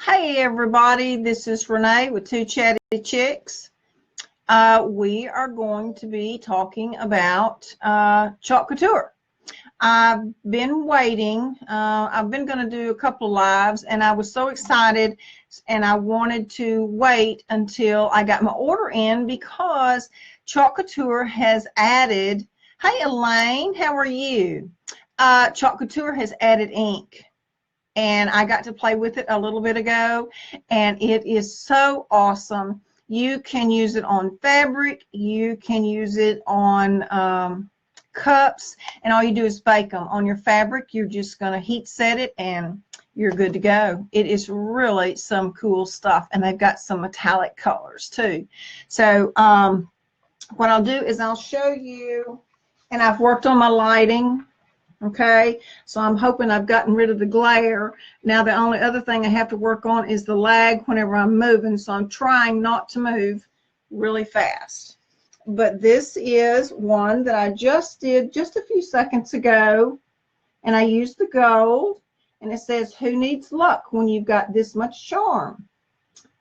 Hey everybody, this is Renee with Two Chatty Chicks. We are going to be talking about chalk couture. I've been waiting. I've been going to do a couple of lives, and I was so excited, and I wanted to wait until I got my order in because chalk couture has added. Hey Elaine, how are you? Chalk couture has added ink. And I got to play with it a little bit ago, and it is so awesome. You can use it on fabric, you can use it on cups, and all you do is bake them. On your fabric, you're just going to heat set it, and you're good to go. It is really some cool stuff, and they've got some metallic colors too. So what I'll do is I'll show you, and I've worked on my lighting. Okay, so I'm hoping I've gotten rid of the glare. Now the only other thing I have to work on is the lag whenever I'm moving, so I'm trying not to move really fast. But this is one that I just did just a few seconds ago, and I used the gold, and it says, "Who needs luck when you've got this much charm?"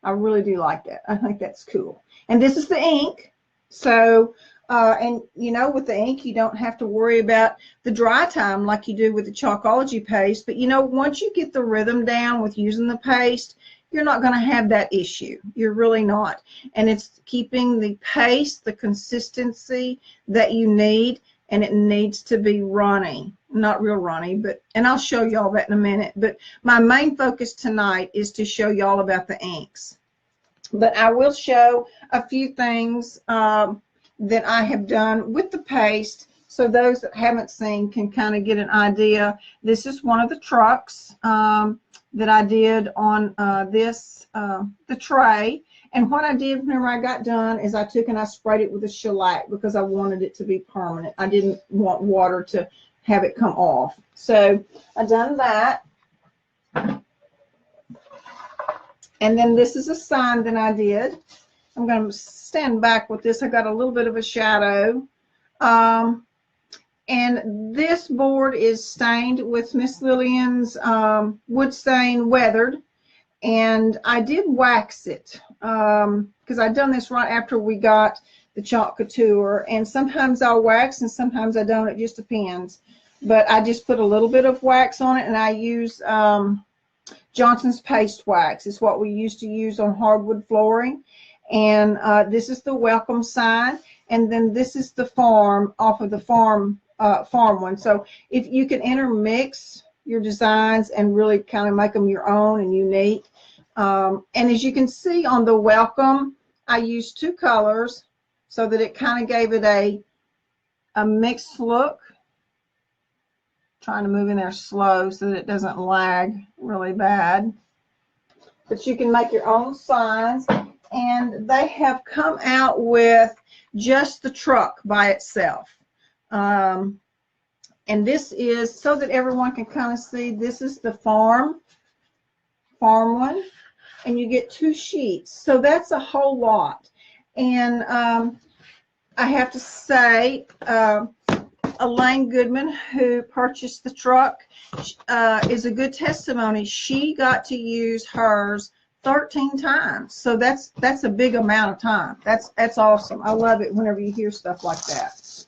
I really do like that. I think that's cool. And this is the ink. So and you know, with the ink, you don't have to worry about the dry time like you do with the Chalkology paste. But you know, once you get the rhythm down with using the paste, you're not going to have that issue. You're really not. And it's keeping the paste, the consistency that you need, and it needs to be runny. Not real runny, but, and I'll show y'all that in a minute. But my main focus tonight is to show y'all about the inks. But I will show a few things that I have done with the paste, so those that haven't seen can kind of get an idea. This is one of the trucks that I did on the tray, and what I did whenever I got done is I took and I sprayed it with a shellac because I wanted it to be permanent. I didn't want water to have it come off. So I done that. And then this is a sign that I did. I'm going to stand back with this. I got a little bit of a shadow. And this board is stained with Miss Lillian's wood stain weathered. And I did wax it because I'd done this right after we got the chalk couture. And sometimes I'll wax and sometimes I don't. It just depends. But I just put a little bit of wax on it, and I use Johnson's paste wax. It's what we used to use on hardwood flooring. And this is the welcome sign, and then this is the farm off of the farm one. So if you can intermix your designs and really kind of make them your own and unique. And as you can see on the welcome, I used two colors so that it kind of gave it a mixed look. Trying to move in there slow so that it doesn't lag really bad. But you can make your own signs. And they have come out with just the truck by itself. And this is so that everyone can kind of see, this is the farm one. And you get two sheets. So that's a whole lot. And I have to say, Elaine Goodman, who purchased the truck, is a good testimony. She got to use hers 13 times. So that's a big amount of time. That's awesome. I love it whenever you hear stuff like that.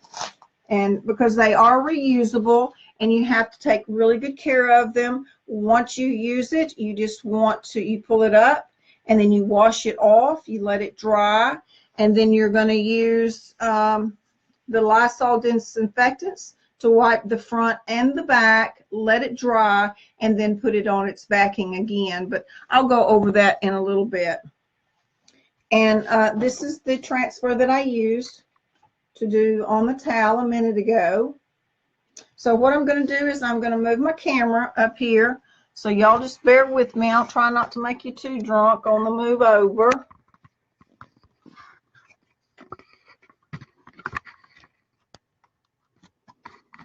And because they are reusable, and you have to take really good care of them. Once you use it, you just you pull it up, and then you wash it off, you let it dry, and then you're going to use the Lysol disinfectants to wipe the front and the back, let it dry, and then put it on its backing again. But I'll go over that in a little bit. And this is the transfer that I used to do on the towel a minute ago. So what I'm going to do is I'm going to move my camera up here. So y'all just bear with me. I'll try not to make you too drunk on the move over.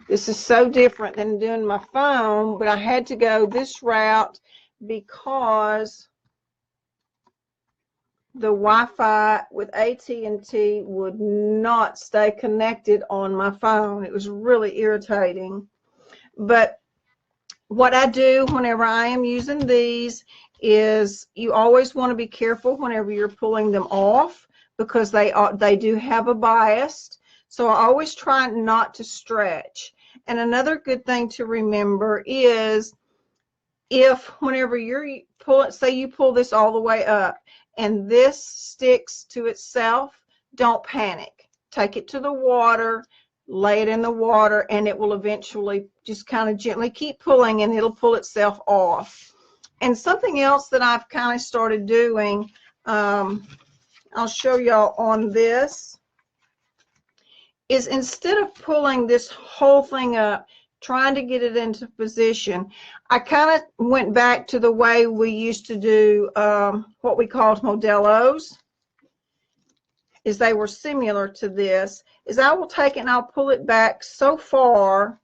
This is so different than doing my phone, but I had to go this route because the Wi-Fi with AT&T would not stay connected on my phone. It was really irritating. But what I do whenever I am using these is you always want to be careful whenever you're pulling them off, because they do have a bias. So I always try not to stretch. And another good thing to remember is, if whenever you're say you pull this all the way up and this sticks to itself, don't panic. Take it to the water, lay it in the water, and it will eventually just kind of gently keep pulling, and it'll pull itself off. And something else that I've kind of started doing, I'll show y'all on this, is instead of pulling this whole thing up, trying to get it into position, I kind of went back to the way we used to do what we called modelos. Is they were similar to this, is I will take it and I'll pull it back so far,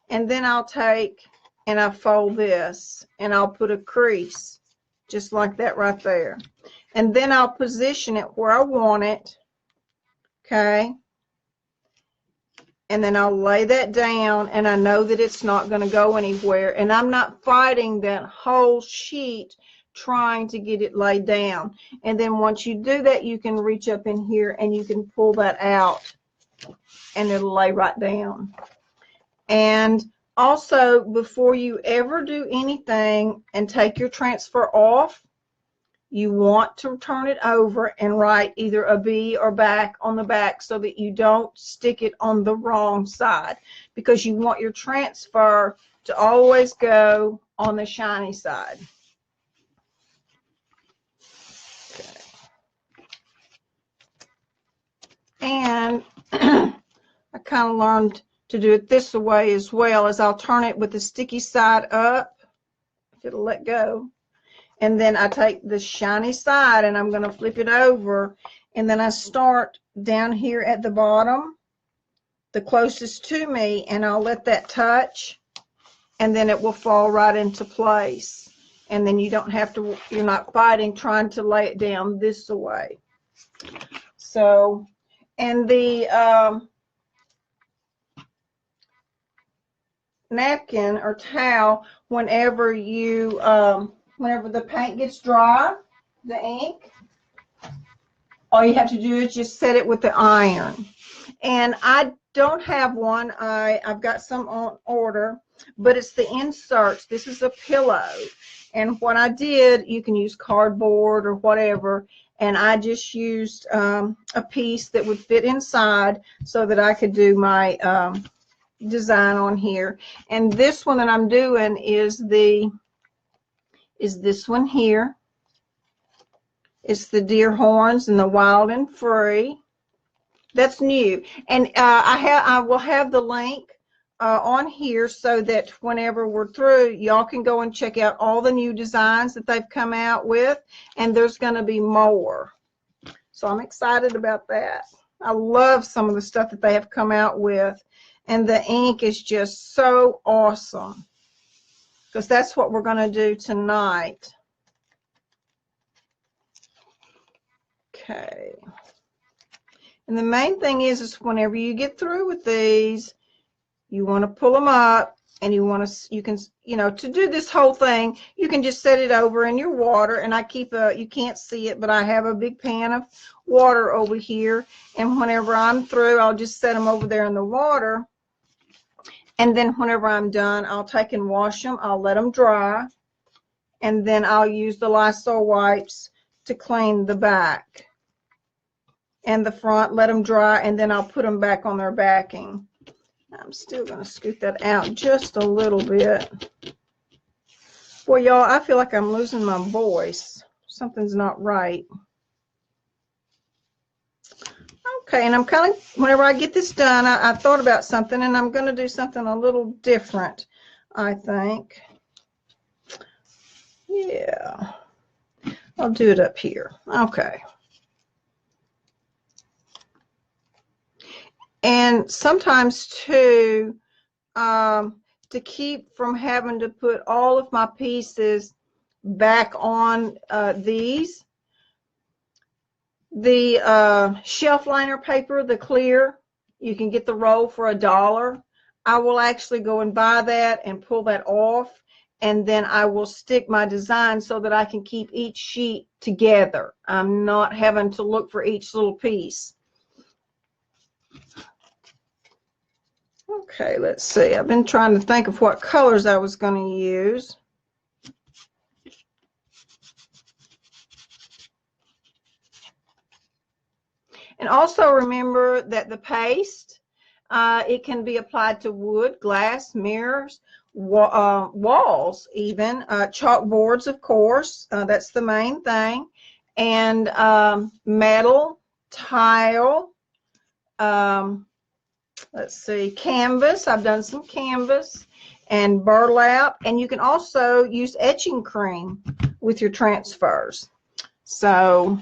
and then I'll take and I fold this and I'll put a crease just like that right there, and then I'll position it where I want it, okay, and then I'll lay that down, and I know that it's not going to go anywhere, and I'm not fighting that whole sheet trying to get it laid down. And then once you do that, you can reach up in here and you can pull that out and it'll lay right down. And also, before you ever do anything and take your transfer off, you want to turn it over and write either a B or back on the back, so that you don't stick it on the wrong side, because you want your transfer to always go on the shiny side. Okay. And I kind of learned to do it this way as well, as I'll turn it with the sticky side up, if it'll let go. And then I take the shiny side and I'm going to flip it over, and then I start down here at the bottom, the closest to me, and I'll let that touch, and then it will fall right into place. And then you don't have to, you're not fighting trying to lay it down this way. So, and the napkin or towel, whenever you whenever the paint gets dry, the ink, all you have to do is just set it with the iron. And I don't have one. I've got some on order, but it's the inserts. This is a pillow. And what I did, you can use cardboard or whatever, and I just used a piece that would fit inside so that I could do my design on here. And this one that I'm doing is this one here. It's the deer horns and the wild and free. That's new. And I will have the link on here, so that whenever we're through, y'all can go and check out all the new designs that they've come out with, and there's going to be more. So I'm excited about that. I love some of the stuff that they have come out with, and the ink is just so awesome, because that's what we're going to do tonight. Okay. And the main thing is whenever you get through with these, you want to pull them up, and you can, to do this whole thing, you can just set it over in your water. And I keep you can't see it, but I have a big pan of water over here. And whenever I'm through, I'll just set them over there in the water. And then whenever I'm done, I'll take and wash them. I'll let them dry. And then I'll use the Lysol wipes to clean the back and the front, let them dry, and then I'll put them back on their backing. I'm still going to scoot that out just a little bit. Boy, y'all, I feel like I'm losing my voice. Something's not right. Okay, and I'm kind of, whenever I get this done, I thought about something, and I'm going to do something a little different, I think. Yeah. I'll do it up here. Okay. And sometimes, too, to keep from having to put all of my pieces back on these, the shelf liner paper, the clear, you can get the roll for $1. I will actually go and buy that and pull that off, and then I will stick my design so that I can keep each sheet together. I'm not having to look for each little piece. Okay, let's see. I've been trying to think of what colors I was going to use. And also remember that the paste, it can be applied to wood, glass, mirrors, walls even, chalkboards, of course. That's the main thing. And metal, tile, let's see, canvas. I've done some canvas and burlap. And you can also use etching cream with your transfers. So,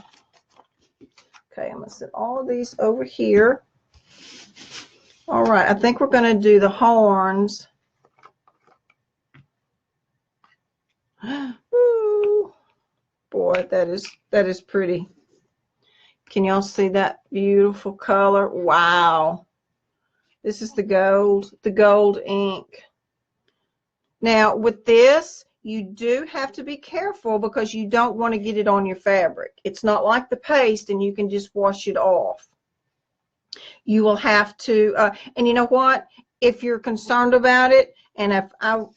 okay, I'm going to set all of these over here. All right, I think we're going to do the horns. Ooh, boy, that is pretty. Can y'all see that beautiful color? Wow. This is the gold ink. Now, with this, you do have to be careful because you don't want to get it on your fabric. It's not like the paste and you can just wash it off. You will have to, and you know what? If you're concerned about it, and if I'm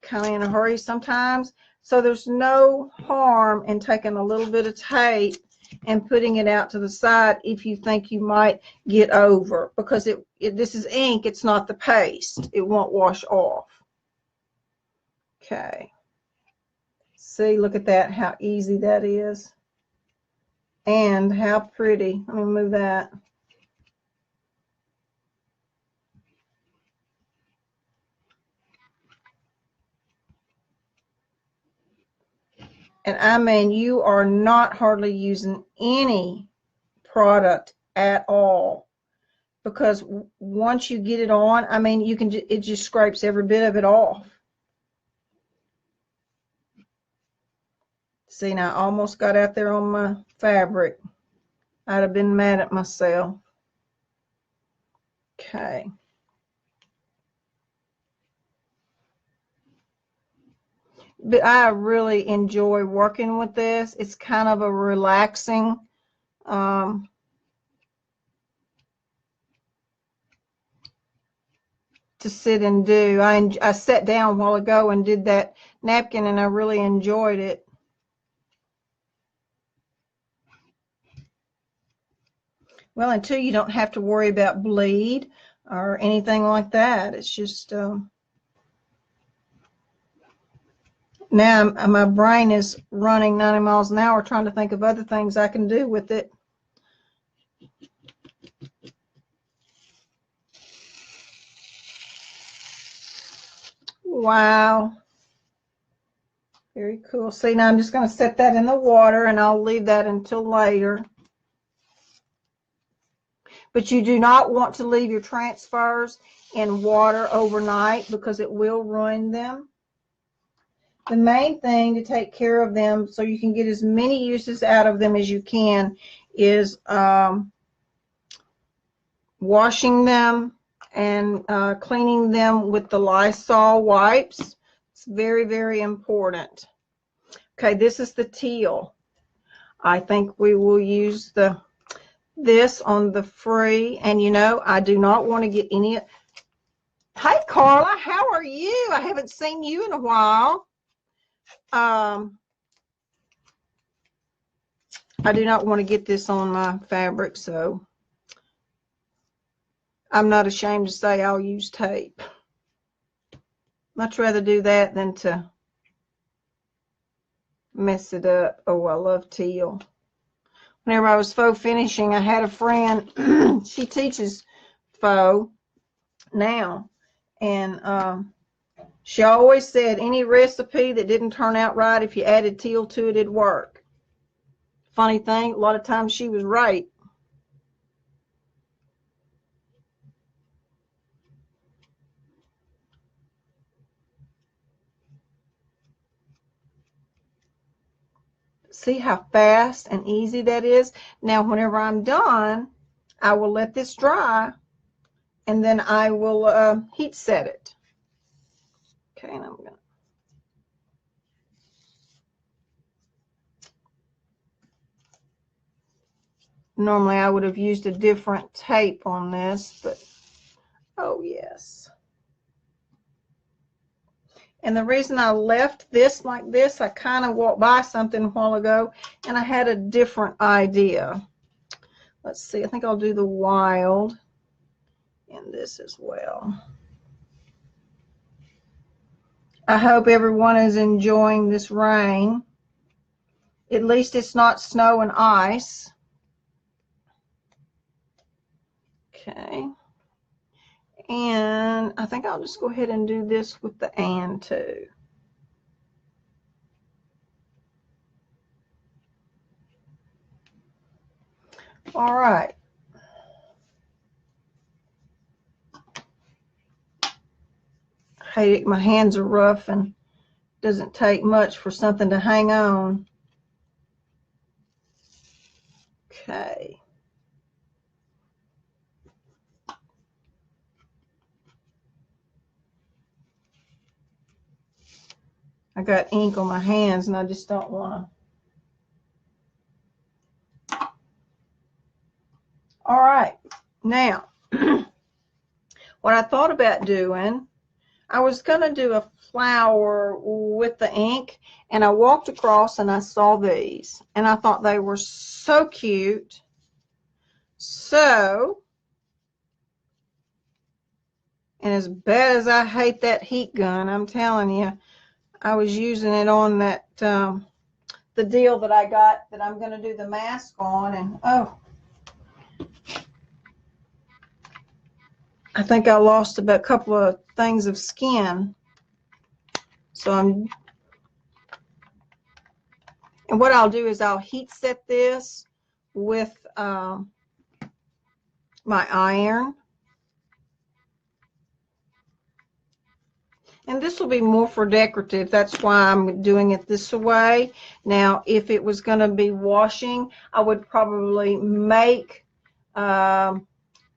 kind of in a hurry sometimes, so there's no harm in taking a little bit of tape and putting it out to the side if you think you might get over, because this is ink, it's not the paste. It won't wash off. Okay. See, look at that, how easy that is. And how pretty. Let me move that. And I mean, you are not hardly using any product at all, because once you get it on, I mean, you can it just scrapes every bit of it off. See, now I almost got out there on my fabric. I'd have been mad at myself. Okay. But I really enjoy working with this. It's kind of a relaxing to sit and do. I sat down a while ago and did that napkin, and I really enjoyed it. Well, and two, you don't have to worry about bleed or anything like that. It's just now my brain is running 90 miles an hour trying to think of other things I can do with it. Wow. Very cool. See, now I'm just going to set that in the water, and I'll leave that until later. But you do not want to leave your transfers in water overnight because it will ruin them. The main thing to take care of them so you can get as many uses out of them as you can is washing them and cleaning them with the Lysol wipes. It's very, very important. Okay, this is the teal. I think we will use this on the free, and you know, I do not want to get any. Hey Carla, how are you? I haven't seen you in a while. I do not want to get this on my fabric, so I'm not ashamed to say I'll use tape. Much rather do that than to mess it up. Oh, I love teal. Whenever I was faux finishing, I had a friend, she teaches faux now, and she always said any recipe that didn't turn out right, if you added teal to it, it'd work. Funny thing, a lot of times she was right. See how fast and easy that is? Now, whenever I'm done, I will let this dry, and then I will heat set it. Okay, and I'm going to Normally I would have used a different tape on this, but oh yes. And the reason I left this like this, I kind of walked by something a while ago and I had a different idea. Let's see, I think I'll do the wild in this as well. I hope everyone is enjoying this rain. At least it's not snow and ice. Okay. And I think I'll just go ahead and do this with the and too. All right. Hey, my hands are rough and doesn't take much for something to hang on. Okay. I got ink on my hands and I just don't want to. All right. Now, what I thought about doing, I was going to do a flower with the ink, and I walked across and I saw these, and I thought they were so cute. So, and as bad as I hate that heat gun, I'm telling you, I was using it on that, the deal that I got that I'm going to do the mask on, and oh, I think I lost about a couple of things of skin. So and what I'll do is I'll heat set this with my iron. And this will be more for decorative. That's why I'm doing it this way. Now, if it was going to be washing, I would probably make, oh,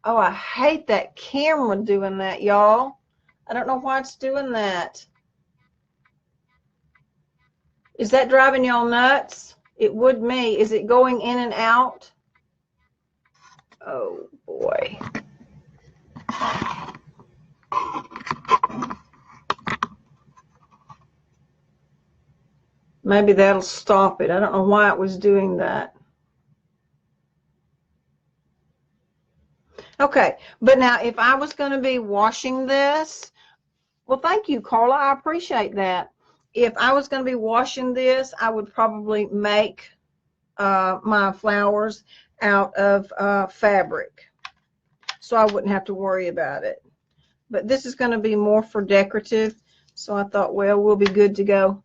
I hate that camera doing that, y'all. I don't know why it's doing that. Is that driving y'all nuts? It would me. Is it going in and out? Oh, boy. Maybe that'll stop it. I don't know why it was doing that. Okay, but now if I was going to be washing this, well, thank you, Carla. I appreciate that. If I was going to be washing this, I would probably make my flowers out of fabric, so I wouldn't have to worry about it. But this is going to be more for decorative, so I thought, well, we'll be good to go.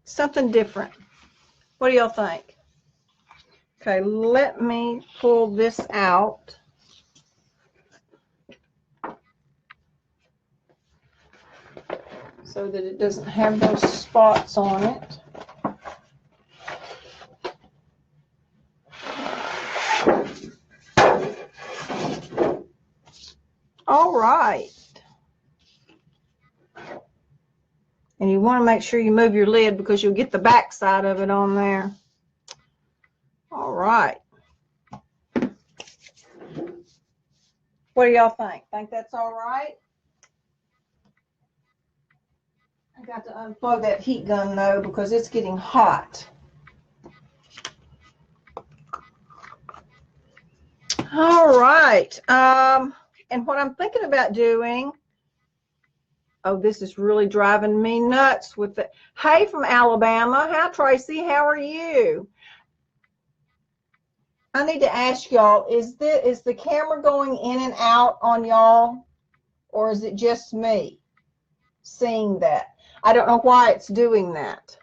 Something different. What do y'all think? Okay, let me pull this out. So that it doesn't have those spots on it. All right. And you want to make sure you move your lid because you'll get the back side of it on there. All right. What do y'all think? Think that's all right? I got to unplug that heat gun though because it's getting hot. All right. And what I'm thinking about doing, oh, this is really driving me nuts with it. Hey, from Alabama. Hi, Tracy. How are you? I need to ask y'all, is the camera going in and out on y'all? Or is it just me seeing that? I don't know why it's doing that.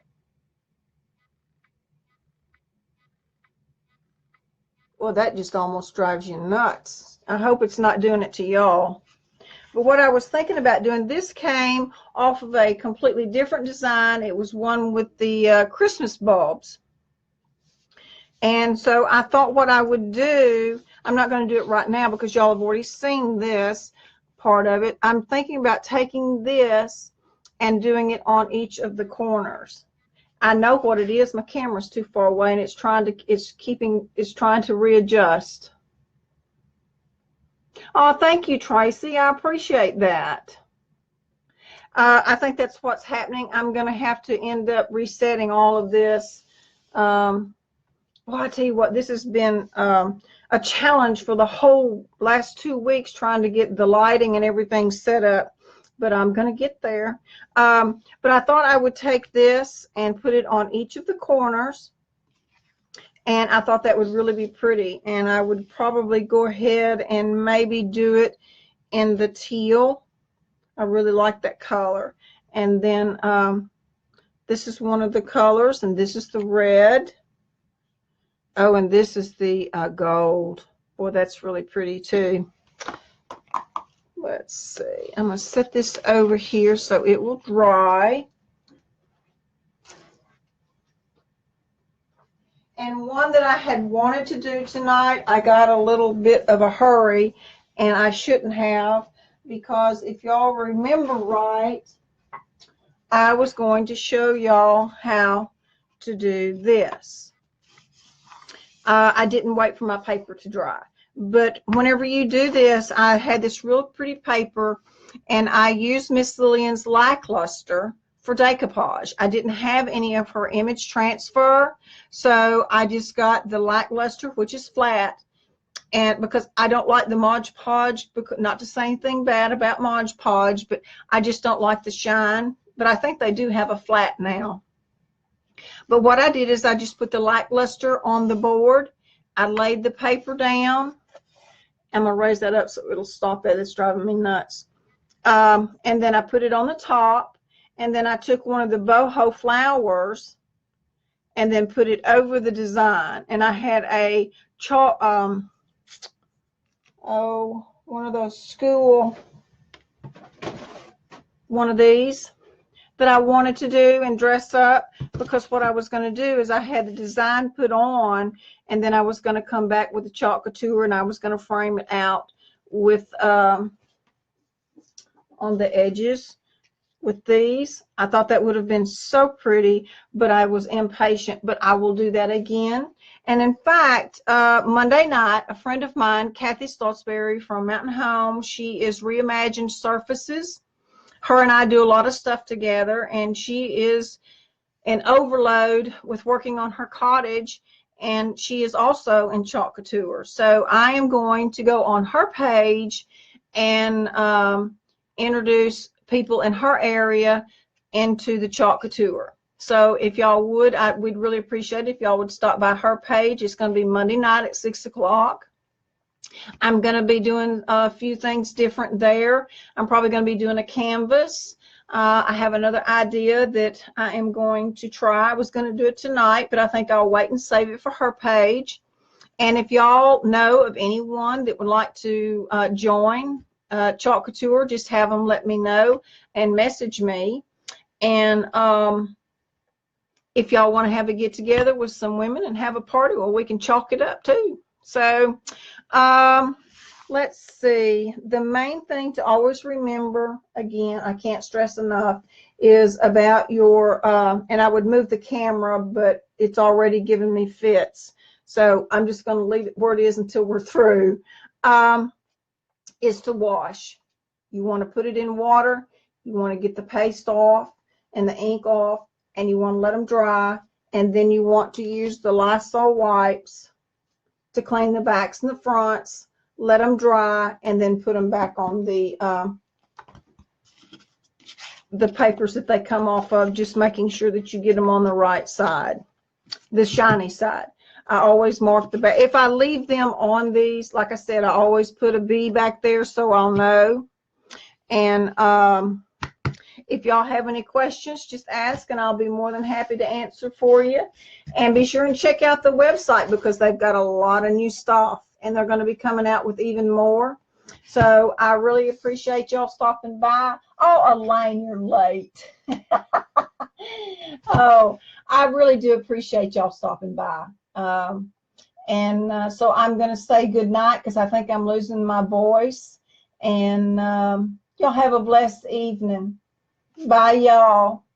Well, that just almost drives you nuts. I hope it's not doing it to y'all. But what I was thinking about doing, this came off of a completely different design. It was one with the Christmas bulbs. And so I thought what I would do, I'm not going to do it right now because y'all have already seen this part of it. I'm thinking about taking this and doing it on each of the corners. I know what it is. My camera's too far away and it's trying to readjust. Oh, thank you, Tracy. I appreciate that. I think that's what's happening. I'm going to have to end up resetting all of this. Well, I tell you what, this has been a challenge for the whole last 2 weeks trying to get the lighting and everything set up, but I'm going to get there. But I thought I would take this and put it on each of the corners, and I thought that would really be pretty, and I would probably go ahead and maybe do it in the teal. I really like that color. And then this is one of the colors, and this is the red. Oh, and this is the gold. Boy, that's really pretty too. Let's see. I'm going to set this over here so it will dry. And one that I had wanted to do tonight, I got a little bit of a hurry, and I shouldn't have, because if y'all remember right, I was going to show y'all how to do this. I didn't wait for my paper to dry. But whenever you do this, I had this real pretty paper, and I used Miss Lillian's Lackluster for decoupage. I didn't have any of her image transfer, so I just got the Lackluster, which is flat. And because I don't like the Mod Podge, not to say anything bad about Mod Podge, but I just don't like the shine. But I think they do have a flat now. But what I did is I just put the Lackluster on the board. I laid the paper down. I'm going to raise that up so it'll stop that. It's driving me nuts. And then I put it on the top. And then I took one of the boho flowers and then put it over the design. And I had a chalk, one of those school, one of these that I wanted to do and dress up, because what I was going to do is I had the design put on, and then I was going to come back with the chalk couture, and I was going to frame it out with on the edges with these. I thought that would have been so pretty, but I was impatient. But I will do that again. And in fact, Monday night, a friend of mine, Kathy Stoltzberry from Mountain Home, she is Reimagined Surfaces. Her and I do a lot of stuff together, and she is an overload with working on her cottage, and she is also in chalk couture. So I am going to go on her page and introduce people in her area into the chalk couture. So if y'all would, we'd really appreciate it if y'all would stop by her page. It's going to be Monday night at 6 o'clock. I'm going to be doing a few things different there. I'm probably going to be doing a canvas. I have another idea that I am going to try. I was going to do it tonight, but I think I'll wait and save it for her page. And if y'all know of anyone that would like to join Chalk Couture, just have them let me know and message me. And if y'all want to have a get-together with some women and have a party, well, we can chalk it up too. So let's see. The main thing to always remember, again, I can't stress enough, is about your, and I would move the camera, but it's already giving me fits. So I'm just going to leave it where it is until we're through, is to wash. You want to put it in water. You want to get the paste off and the ink off, and you want to let them dry. And then you want to use the Lysol wipes to clean the backs and the fronts, let them dry, and then put them back on the papers that they come off of, just making sure that you get them on the right side, the shiny side. I always mark the back. If I leave them on these, like I said, I always put a B back there so I'll know. And if y'all have any questions, just ask, and I'll be more than happy to answer for you. And be sure and check out the website, because they've got a lot of new stuff, and they're going to be coming out with even more. So I really appreciate y'all stopping by. Oh, Elaine, you're late. Oh, I really do appreciate y'all stopping by. So I'm going to say good night, because I think I'm losing my voice. And y'all have a blessed evening. Bye, y'all.